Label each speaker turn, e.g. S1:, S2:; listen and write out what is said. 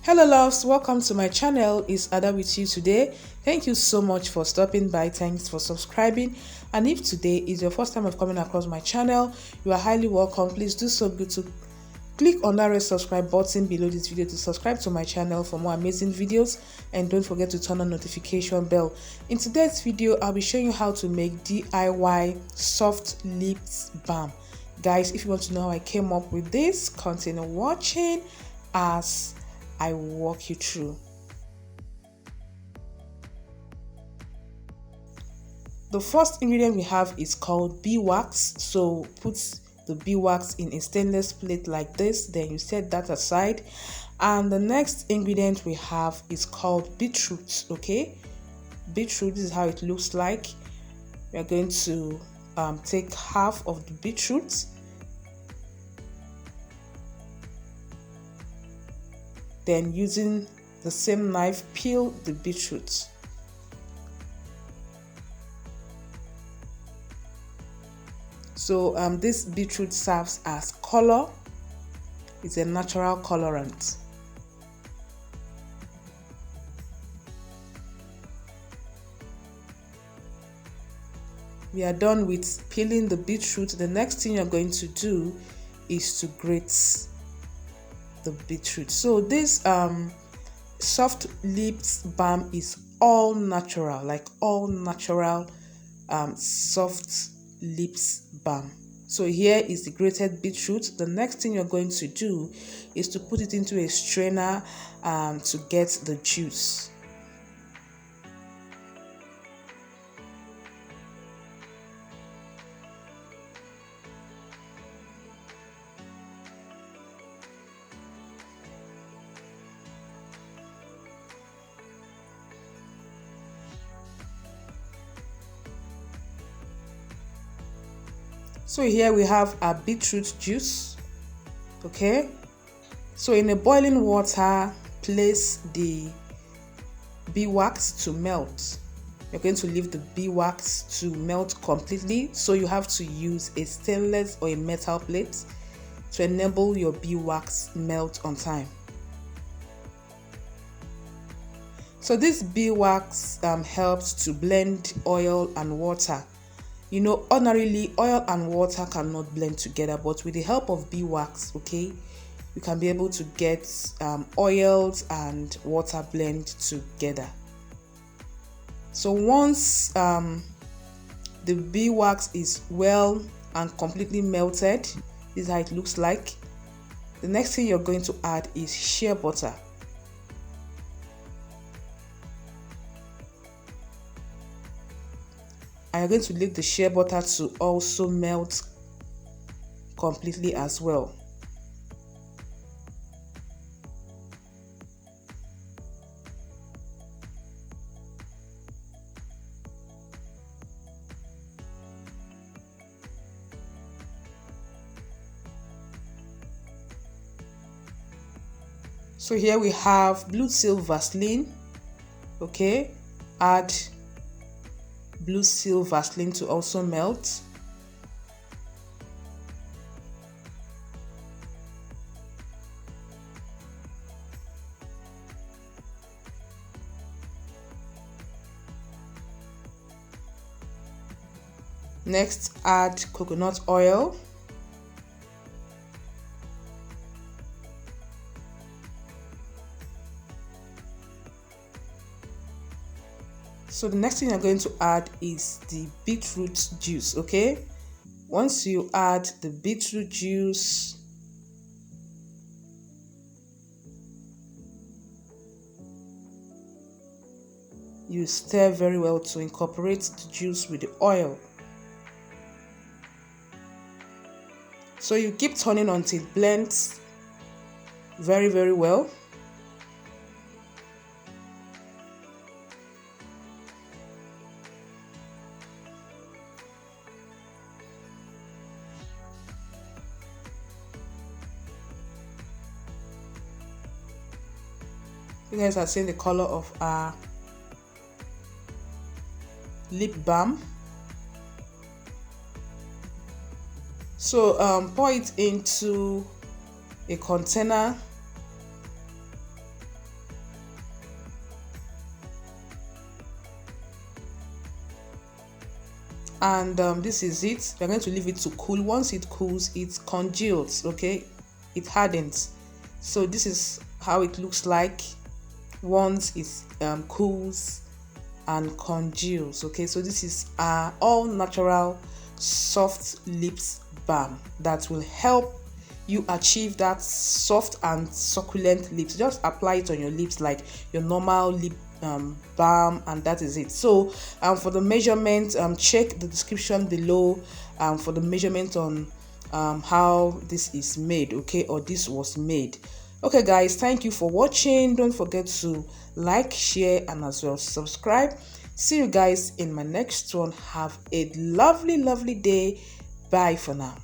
S1: Hello loves, welcome to my channel. It's Ada with you today. Thank you so much for stopping by. Thanks for subscribing. And if today is your first time of coming across my channel, you are highly welcome. Please do so good to click on that red subscribe button below this video to subscribe to my channel for more amazing videos, and don't forget to turn on notification bell. In today's video, I'll be showing you how to make DIY soft lips balm. Guys, if you want to know how I came up with this, continue watching as I walk you through. The first ingredient we have is called beeswax. So put the beeswax in a stainless plate like this, then you set that aside. And the next ingredient we have is called beetroot. Okay, beetroot, this is how it looks like. We are going to take half of the beetroot, then using the same knife peel the beetroot. So this beetroot serves as color. It's a natural colorant. We are done with peeling the beetroot. The next thing you're going to do is to grate the beetroot. So this soft lips balm is all natural, like all natural soft lips balm. So here is the grated beetroot. The next thing you're going to do is to put it into a strainer to get the juice. So here we have our beetroot juice. Okay, so in a boiling water, place the beeswax to melt. You're going to leave the beeswax to melt completely, so you have to use a stainless or a metal plate to enable your beeswax melt on time. So this beeswax helps to blend oil and water. You know, ordinarily oil and water cannot blend together, but with the help of beeswax, okay, you can be able to get oils and water blend together. So once the beeswax is well and completely melted, this is how it looks like. The next thing you're going to add is shea butter. I'm going to leave the shea butter to also melt completely as well. So here we have blue seal vaseline. Okay, add blue seal vaseline to also melt. Next, add coconut oil. So the next thing you're going to add is the beetroot juice. Okay, once you add the beetroot juice, you stir very well to incorporate the juice with the oil. So you keep turning until it blends very well. You guys are seeing the color of our lip balm. So pour it into a container and this is it. We're going to leave it to cool. Once it cools, it congeals. Okay, it hardens. So this is how it looks like once it cools and congeals. Okay, so this is all natural soft lips balm that will help you achieve that soft and succulent lips. Just apply it on your lips like your normal lip balm, and that is it. So for the measurement, check the description below for the measurement on how this is made, okay, or this was made. Okay guys, thank you for watching. Don't forget to like, share, and as well subscribe. See you guys in my next one. Have a lovely day. Bye for now.